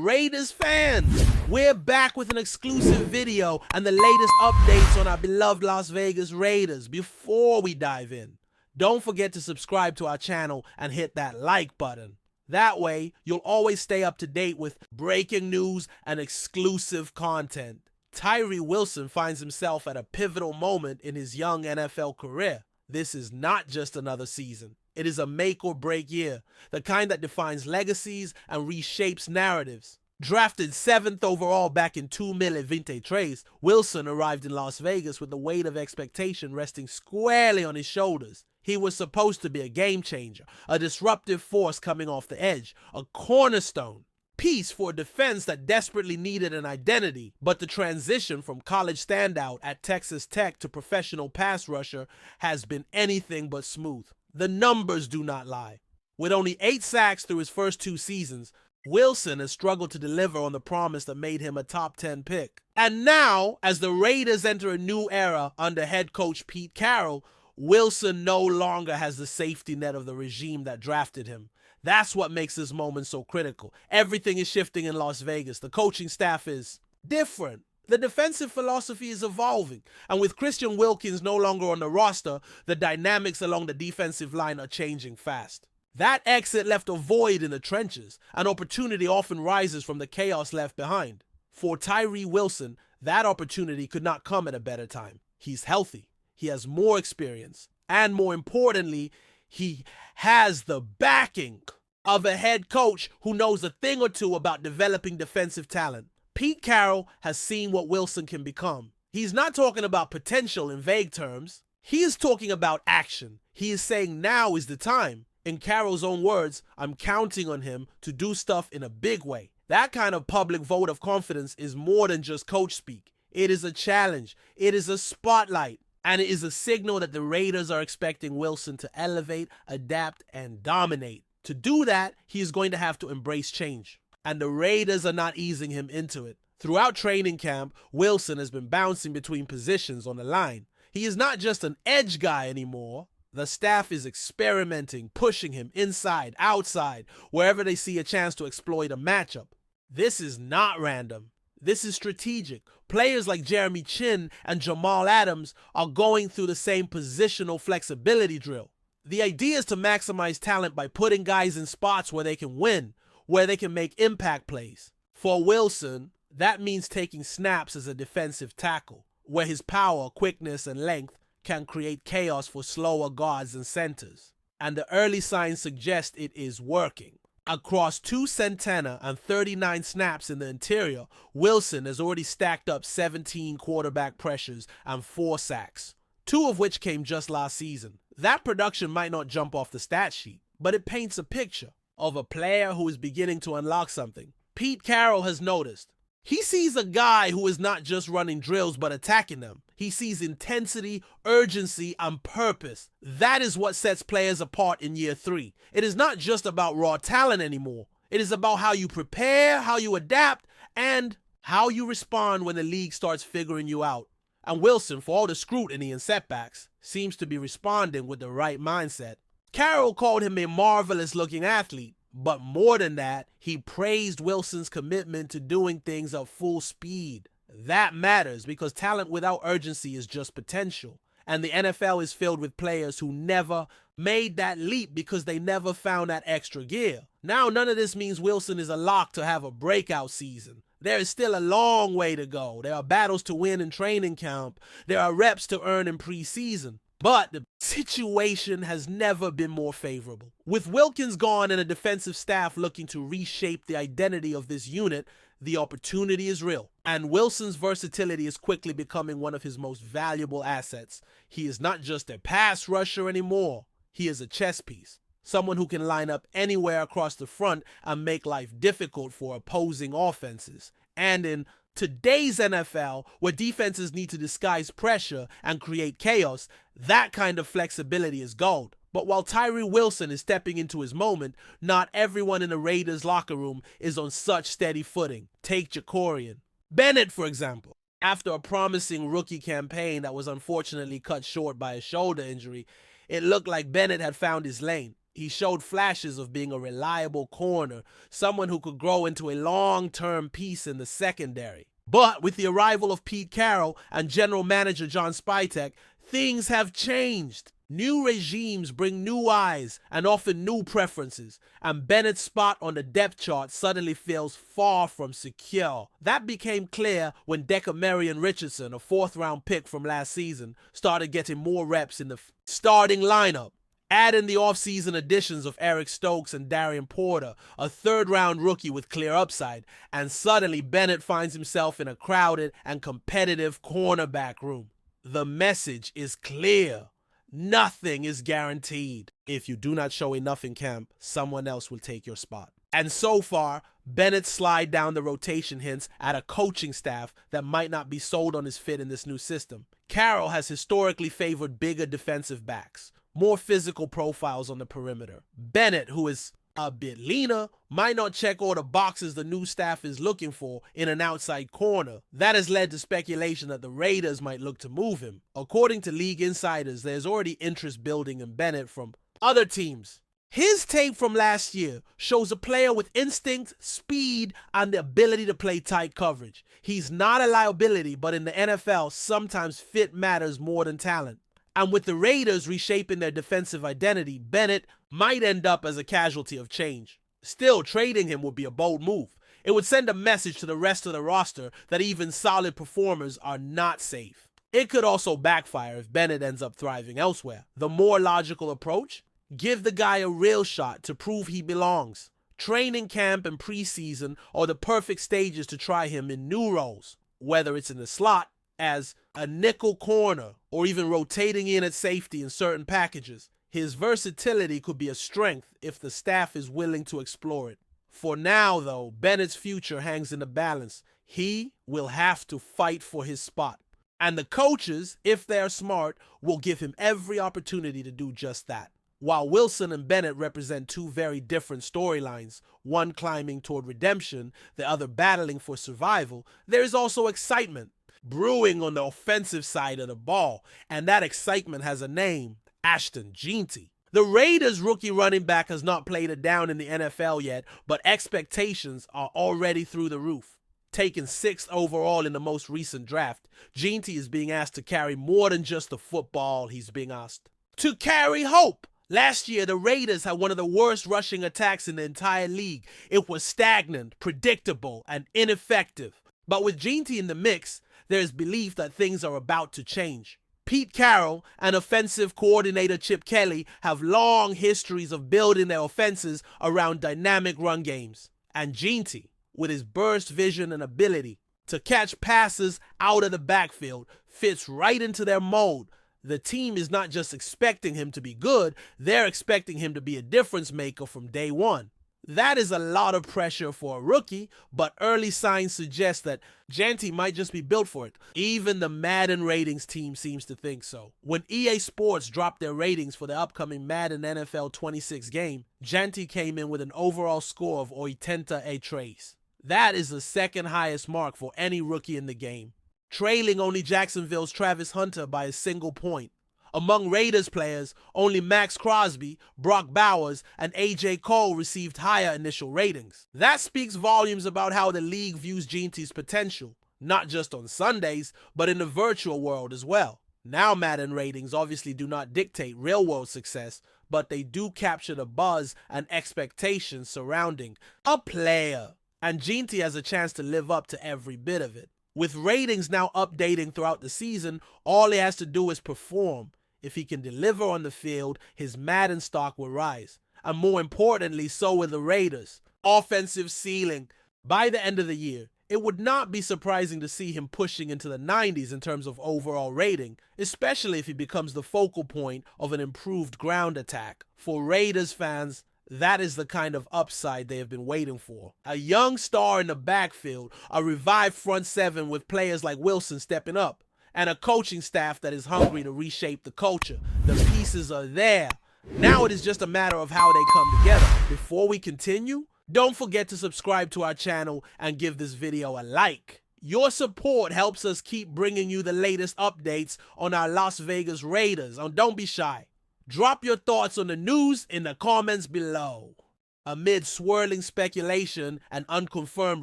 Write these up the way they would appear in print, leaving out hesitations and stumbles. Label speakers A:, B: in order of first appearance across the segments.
A: Raiders fans, we're back with an exclusive video and the latest updates on our beloved Las Vegas Raiders. Before we dive in, don't forget to subscribe to our channel and hit that like button. That way, you'll always stay up to date with breaking news and exclusive content. Tyree Wilson finds himself at a pivotal moment in his young NFL career. This is not just another season. It is a make or break year, the kind that defines legacies and reshapes narratives. Drafted 7th overall back in 2023, Wilson arrived in Las Vegas with the weight of expectation resting squarely on his shoulders. He was supposed to be a game changer, a disruptive force coming off the edge, a cornerstone piece for a defense that desperately needed an identity. But the transition from college standout at Texas Tech to professional pass rusher has been anything but smooth. The numbers do not lie. With only 8 sacks through his first 2 seasons, Wilson has struggled to deliver on the promise that made him a top 10 pick. And now, as the Raiders enter a new era under head coach Pete Carroll, Wilson no longer has the safety net of the regime that drafted him. That's what makes this moment so critical. Everything is shifting in Las Vegas. The coaching staff is different. The defensive philosophy is evolving, and with Christian Wilkins no longer on the roster, the dynamics along the defensive line are changing fast. That exit left a void in the trenches. An opportunity often rises from the chaos left behind. For Tyree Wilson, that opportunity could not come at a better time. He's healthy, he has more experience, and more importantly, he has the backing of a head coach who knows a thing or two about developing defensive talent. Pete Carroll has seen what Wilson can become. He's not talking about potential in vague terms. He is talking about action. He is saying now is the time. In Carroll's own words, I'm counting on him to do stuff in a big way. That kind of public vote of confidence is more than just coach speak. It is a challenge. It is a spotlight. And it is a signal that the Raiders are expecting Wilson to elevate, adapt, and dominate. To do that, he is going to have to embrace change. And the Raiders are not easing him into it. Throughout training camp, Wilson has been bouncing between positions on the line. He is not just an edge guy anymore. The staff is experimenting, pushing him inside, outside, wherever they see a chance to exploit a matchup. This is not random. This is strategic. Players like Jeremy Chin and Jamal Adams are going through the same positional flexibility drill. The idea is to maximize talent by putting guys in spots where they can win, where they can make impact plays. For Wilson, that means taking snaps as a defensive tackle, where his power, quickness, and length can create chaos for slower guards and centers. And the early signs suggest it is working. Across 2 centena and 39 snaps in the interior, Wilson has already stacked up 17 quarterback pressures and 4 sacks, 2 of which came just last season. That production might not jump off the stat sheet, but it paints a picture of a player who is beginning to unlock something. Pete Carroll has noticed. He sees a guy who is not just running drills but attacking them. He sees intensity, urgency, and purpose. That is what sets players apart in year 3. It is not just about raw talent anymore. It is about how you prepare, how you adapt, and how you respond when the league starts figuring you out. And Wilson, for all the scrutiny and setbacks, seems to be responding with the right mindset. Carroll called him a marvelous-looking athlete. But more than that, he praised Wilson's commitment to doing things at full speed. That matters because talent without urgency is just potential. And the NFL is filled with players who never made that leap because they never found that extra gear. Now, none of this means Wilson is a lock to have a breakout season. There is still a long way to go. There are battles to win in training camp. There are reps to earn in preseason. But the situation has never been more favorable. With Wilkins gone and a defensive staff looking to reshape the identity of this unit, the opportunity is real. And Wilson's versatility is quickly becoming one of his most valuable assets. He is not just a pass rusher anymore. He is a chess piece. Someone who can line up anywhere across the front and make life difficult for opposing offenses. And in today's NFL, where defenses need to disguise pressure and create chaos, that kind of flexibility is gold. But while Tyree Wilson is stepping into his moment, not everyone in the Raiders locker room is on such steady footing. Take Jakoran Bennett, for example. After a promising rookie campaign that was unfortunately cut short by a shoulder injury, it looked like Bennett had found his lane. He showed flashes of being a reliable corner, someone who could grow into a long-term piece in the secondary. But with the arrival of Pete Carroll and general manager John Spytek, things have changed. New regimes bring new eyes and often new preferences, and Bennett's spot on the depth chart suddenly feels far from secure. That became clear when Jakoran Richardson, a fourth-round pick from last season, started getting more reps in the starting lineup. Add in the offseason additions of Eric Stokes and Darian Porter, a third-round rookie with clear upside, and suddenly Bennett finds himself in a crowded and competitive cornerback room. The message is clear. Nothing is guaranteed. If you do not show enough in camp, someone else will take your spot. And so far, Bennett slid down the rotation hints at a coaching staff that might not be sold on his fit in this new system. Carroll has historically favored bigger defensive backs, more physical profiles on the perimeter. Bennett, who is a bit leaner, might not check all the boxes the new staff is looking for in an outside corner. That has led to speculation that the Raiders might look to move him. According to league insiders, there's already interest building in Bennett from other teams. His tape from last year shows a player with instinct, speed, and the ability to play tight coverage. He's not a liability, but in the NFL, sometimes fit matters more than talent. And with the Raiders reshaping their defensive identity, Bennett might end up as a casualty of change. Still, trading him would be a bold move. It would send a message to the rest of the roster that even solid performers are not safe. It could also backfire if Bennett ends up thriving elsewhere. The more logical approach? Give the guy a real shot to prove he belongs. Training camp and preseason are the perfect stages to try him in new roles, whether it's in the slot, as a nickel corner, or even rotating in at safety in certain packages. His versatility could be a strength if the staff is willing to explore it. For now, though, Bennett's future hangs in the balance. He will have to fight for his spot. And the coaches, if they're smart, will give him every opportunity to do just that. While Wilson and Bennett represent two very different storylines, one climbing toward redemption, the other battling for survival, there is also excitement brewing on the offensive side of the ball, and that excitement has a name: Ashton Genty. The Raiders' rookie running back has not played it down in the NFL yet, but expectations are already through the roof. Taken 6th overall in the most recent draft, Genty is being asked to carry more than just the football. He's being asked to carry hope. Last year, the Raiders had one of the worst rushing attacks in the entire league. It was stagnant, predictable, and ineffective. But with Genty in the mix, there is belief that things are about to change. Pete Carroll and offensive coordinator Chip Kelly have long histories of building their offenses around dynamic run games. And Genty, with his burst vision and ability to catch passes out of the backfield, fits right into their mold. The team is not just expecting him to be good, they're expecting him to be a difference maker from day one. That is a lot of pressure for a rookie, but early signs suggest that Genty might just be built for it. Even the Madden ratings team seems to think so. When EA Sports dropped their ratings for the upcoming Madden NFL 26 game, Genty came in with an overall score of 83. That is the second highest mark for any rookie in the game, trailing only Jacksonville's Travis Hunter by a single point. Among Raiders players, only Max Crosby, Brock Bowers, and AJ Cole received higher initial ratings. That speaks volumes about how the league views Genty's potential, not just on Sundays, but in the virtual world as well. Now Madden ratings obviously do not dictate real-world success, but they do capture the buzz and expectations surrounding a player. And Genty has a chance to live up to every bit of it. With ratings now updating throughout the season, all he has to do is perform. If he can deliver on the field, his Madden stock will rise. And more importantly, so will the Raiders' offensive ceiling. By the end of the year, it would not be surprising to see him pushing into the 90s in terms of overall rating, especially if he becomes the focal point of an improved ground attack. For Raiders fans, that is the kind of upside they have been waiting for. A young star in the backfield, a revived front seven with players like Wilson stepping up, and a coaching staff that is hungry to reshape the culture. The pieces are there. Now it is just a matter of how they come together. Before we continue, don't forget to subscribe to our channel and give this video a like. Your support helps us keep bringing you the latest updates on our Las Vegas Raiders. And don't be shy. Drop your thoughts on the news in the comments below. Amid swirling speculation and unconfirmed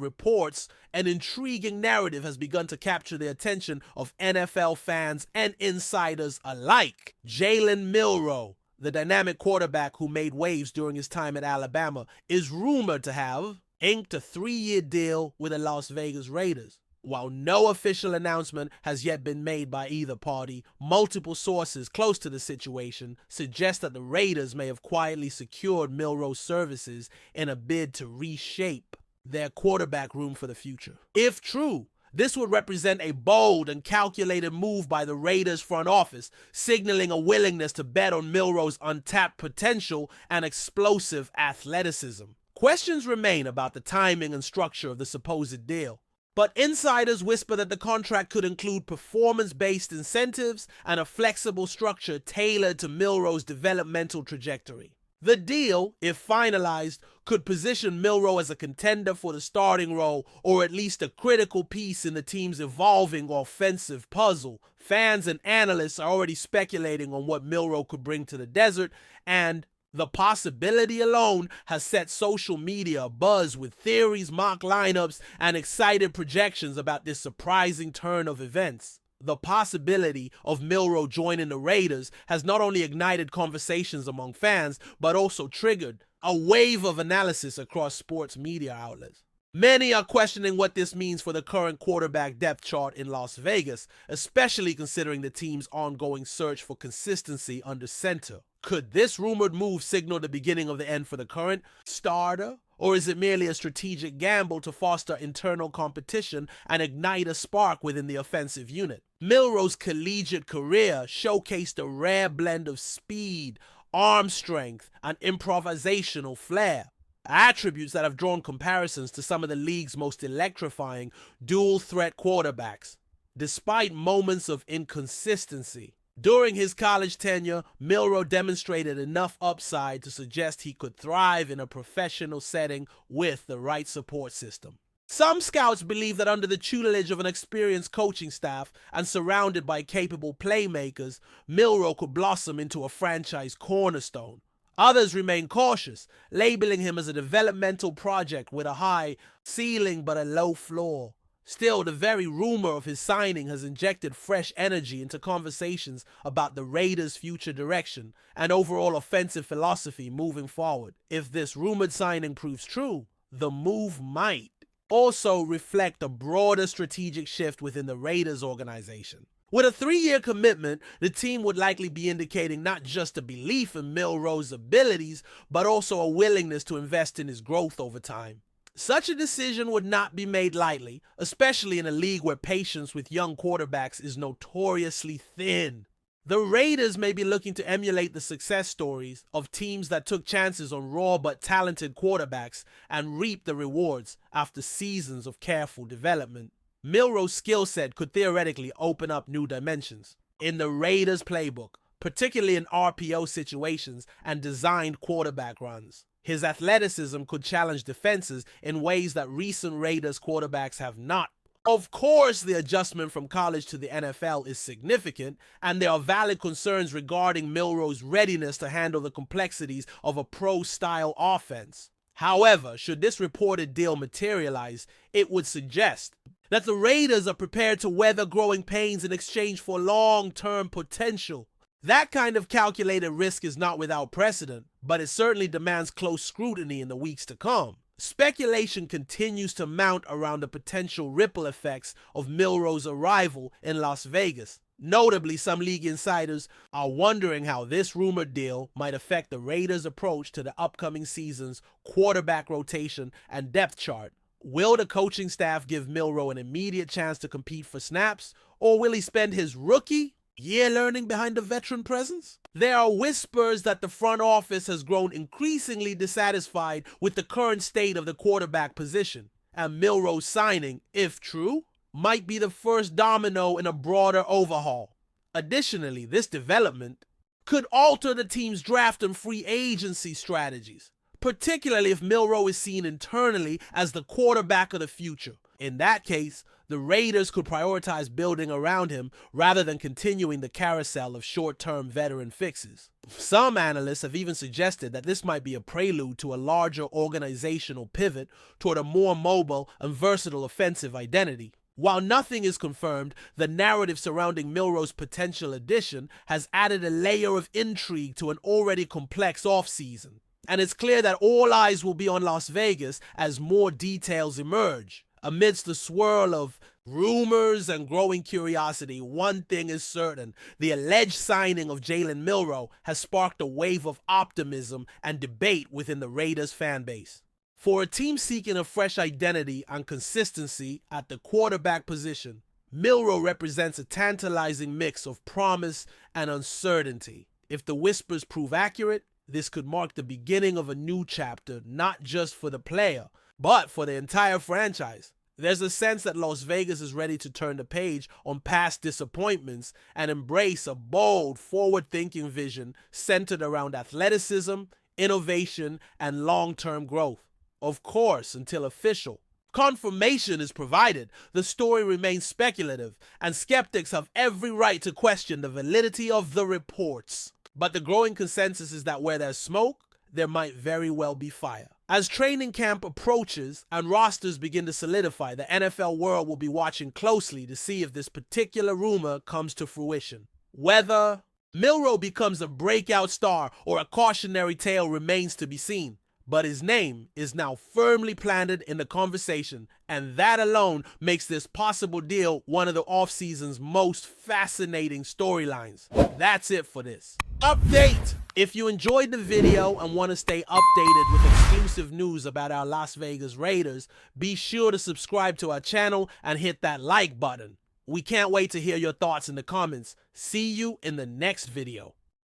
A: reports, an intriguing narrative has begun to capture the attention of NFL fans and insiders alike. Jaylen Milro, the dynamic quarterback who made waves during his time at Alabama, is rumored to have inked a 3-year deal with the Las Vegas Raiders. While no official announcement has yet been made by either party, multiple sources close to the situation suggest that the Raiders may have quietly secured Milroe's services in a bid to reshape their quarterback room for the future. If true, this would represent a bold and calculated move by the Raiders front office, signaling a willingness to bet on Milroe's untapped potential and explosive athleticism. Questions remain about the timing and structure of the supposed deal, but insiders whisper that the contract could include performance-based incentives and a flexible structure tailored to Milroe's developmental trajectory. The deal, if finalized, could position Milroe as a contender for the starting role, or at least a critical piece in the team's evolving offensive puzzle. Fans and analysts are already speculating on what Milroe could bring to the desert, and the possibility alone has set social media abuzz with theories, mock lineups, and excited projections about this surprising turn of events. The possibility of Milroe joining the Raiders has not only ignited conversations among fans, but also triggered a wave of analysis across sports media outlets. Many are questioning what this means for the current quarterback depth chart in Las Vegas, especially considering the team's ongoing search for consistency under center. Could this rumored move signal the beginning of the end for the current starter? Or is it merely a strategic gamble to foster internal competition and ignite a spark within the offensive unit? Milroe's collegiate career showcased a rare blend of speed, arm strength, and improvisational flair, attributes that have drawn comparisons to some of the league's most electrifying dual-threat quarterbacks. Despite moments of inconsistency, during his college tenure, Milroe demonstrated enough upside to suggest he could thrive in a professional setting with the right support system. Some scouts believe that under the tutelage of an experienced coaching staff and surrounded by capable playmakers, Milroe could blossom into a franchise cornerstone. Others remain cautious, labeling him as a developmental project with a high ceiling but a low floor. Still, the very rumor of his signing has injected fresh energy into conversations about the Raiders' future direction and overall offensive philosophy moving forward. If this rumored signing proves true, the move might also reflect a broader strategic shift within the Raiders organization. With a 3-year commitment, the team would likely be indicating not just a belief in Milroe's abilities, but also a willingness to invest in his growth over time. Such a decision would not be made lightly, especially in a league where patience with young quarterbacks is notoriously thin. The Raiders may be looking to emulate the success stories of teams that took chances on raw but talented quarterbacks and reaped the rewards after seasons of careful development. Milroe's skill set could theoretically open up new dimensions in the Raiders' playbook, particularly in RPO situations and designed quarterback runs. His athleticism could challenge defenses in ways that recent Raiders quarterbacks have not. Of course, the adjustment from college to the NFL is significant, and there are valid concerns regarding Milroe's readiness to handle the complexities of a pro-style offense. However, should this reported deal materialize, it would suggest that the Raiders are prepared to weather growing pains in exchange for long-term potential. That kind of calculated risk is not without precedent, but it certainly demands close scrutiny in the weeks to come. Speculation continues to mount around the potential ripple effects of Milroe's arrival in Las Vegas. Notably, some league insiders are wondering how this rumored deal might affect the Raiders' approach to the upcoming season's quarterback rotation and depth chart. Will the coaching staff give Milroe an immediate chance to compete for snaps, or will he spend his rookie year learning behind a veteran presence? There are whispers that the front office has grown increasingly dissatisfied with the current state of the quarterback position, and Milroe's signing, if true, might be the first domino in a broader overhaul. Additionally, this development could alter the team's draft and free agency strategies, particularly if Milroe is seen internally as the quarterback of the future. In that case, the the Raiders could prioritize building around him rather than continuing the carousel of short-term veteran fixes. Some analysts have even suggested that this might be a prelude to a larger organizational pivot toward a more mobile and versatile offensive identity. While nothing is confirmed, the narrative surrounding Milroe's potential addition has added a layer of intrigue to an already complex offseason. And it's clear that all eyes will be on Las Vegas as more details emerge. Amidst the swirl of rumors and growing curiosity, one thing is certain: the alleged signing of Jaylen Milro has sparked a wave of optimism and debate within the Raiders fan base. For a team seeking a fresh identity and consistency at the quarterback position, Milroe represents a tantalizing mix of promise and uncertainty. If the whispers prove accurate, this could mark the beginning of a new chapter, not just for the player, but for the entire franchise. There's a sense that Las Vegas is ready to turn the page on past disappointments and embrace a bold, forward-thinking vision centered around athleticism, innovation, and long-term growth. Of course, until official confirmation is provided, the story remains speculative, and skeptics have every right to question the validity of the reports. But the growing consensus is that where there's smoke, there might very well be fire. As training camp approaches and rosters begin to solidify, the NFL world will be watching closely to see if this particular rumor comes to fruition. Whether Milroe becomes a breakout star or a cautionary tale remains to be seen. But his name is now firmly planted in the conversation, and that alone makes this possible deal one of the offseason's most fascinating storylines. That's it for this update. If you enjoyed the video and want to stay updated with exclusive news about our Las Vegas Raiders, be sure to subscribe to our channel and hit that like button. We can't wait to hear your thoughts in the comments. See you in the next video.